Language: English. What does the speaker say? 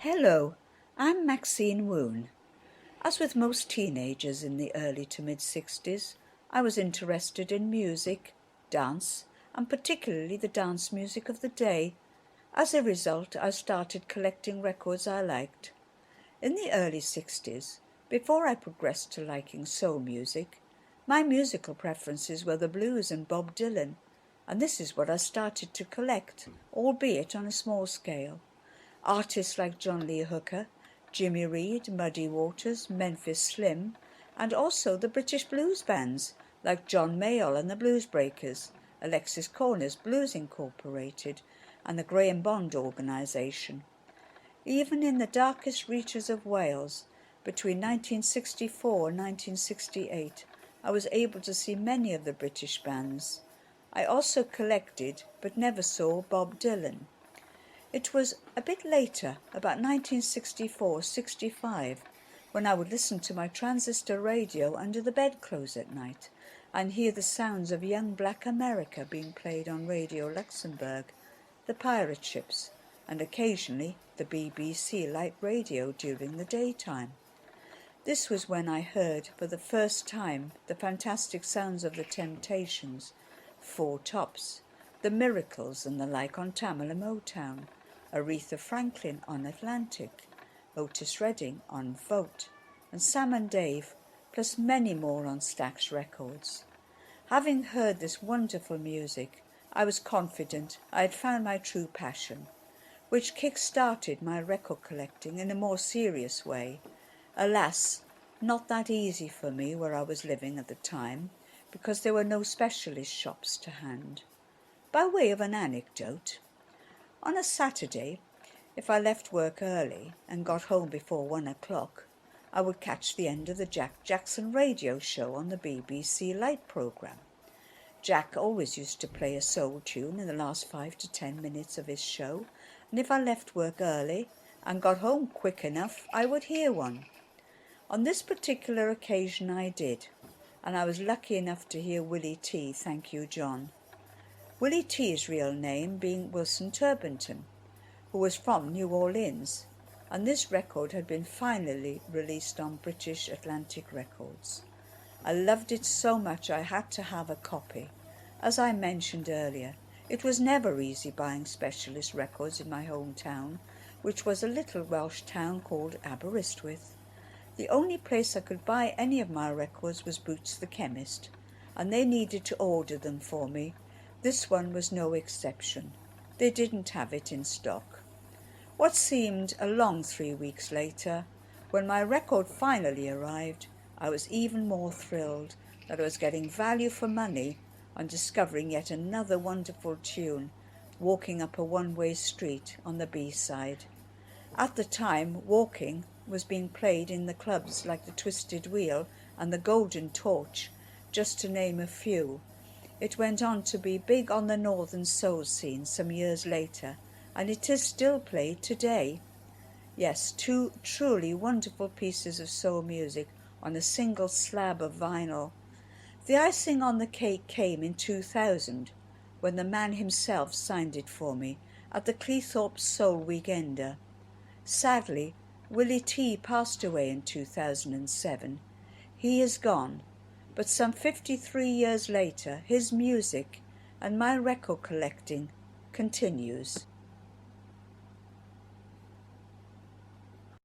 Hello, I'm Maxine Woon. As with most teenagers in the early to mid-60s, I was interested in music, dance, and particularly the dance music of the day. As a result, I started collecting records I liked. In the early 60s, before I progressed to liking soul music, my musical preferences were the blues and Bob Dylan, and this is what I started to collect, albeit on a small scale. Artists like John Lee Hooker, Jimmy Reed, Muddy Waters, Memphis Slim, and also the British blues bands like John Mayall and the Blues Breakers, Alexis Corner's Blues Incorporated, and the Graham Bond Organisation. Even in the darkest reaches of Wales, between 1964 and 1968, I was able to see many of the British bands. I also collected, but never saw, Bob Dylan. It was a bit later, about 1964-65, when I would listen to my transistor radio under the bedclothes at night and hear the sounds of young black America being played on Radio Luxembourg, the pirate ships, and occasionally the BBC light radio during the daytime. This was when I heard for the first time the fantastic sounds of the Temptations, Four Tops, the Miracles and the like on Tamil and Motown, Aretha Franklin on Atlantic, Otis Redding on Vote, and Sam and Dave, plus many more on Stax Records. Having heard this wonderful music, I was confident I had found my true passion, which kick-started my record collecting in a more serious way. Alas, not that easy for me where I was living at the time, because there were no specialist shops to hand. By way of an anecdote, on a Saturday, if I left work early and got home before 1 o'clock, I would catch the end of the Jack Jackson radio show on the BBC Light programme. Jack always used to play a soul tune in the last 5 to 10 minutes of his show, and if I left work early and got home quick enough, I would hear one. On this particular occasion I did, and I was lucky enough to hear Willie T. Thank You, John. Willie T.'s real name being Wilson Turbenton, who was from New Orleans, and this record had been finally released on British Atlantic Records. I loved it so much I had to have a copy. As I mentioned earlier, it was never easy buying specialist records in my hometown, which was a little Welsh town called Aberystwyth. The only place I could buy any of my records was Boots the Chemist, and they needed to order them for me. This one was no exception. They didn't have it in stock. What seemed a long 3 weeks later, when my record finally arrived, I was even more thrilled that I was getting value for money on discovering yet another wonderful tune, Walking Up a One-Way Street on the B-side. At the time, Walking was being played in the clubs like the Twisted Wheel and the Golden Torch, just to name a few. It went on to be big on the northern soul scene some years later, and it is still played today. Yes, two truly wonderful pieces of soul music on a single slab of vinyl. The icing on the cake came in 2000, when the man himself signed it for me at the Cleethorpes Soul Weekender. Sadly, Willie T. passed away in 2007. He is gone, but some 53 years later, his music and my record collecting continues.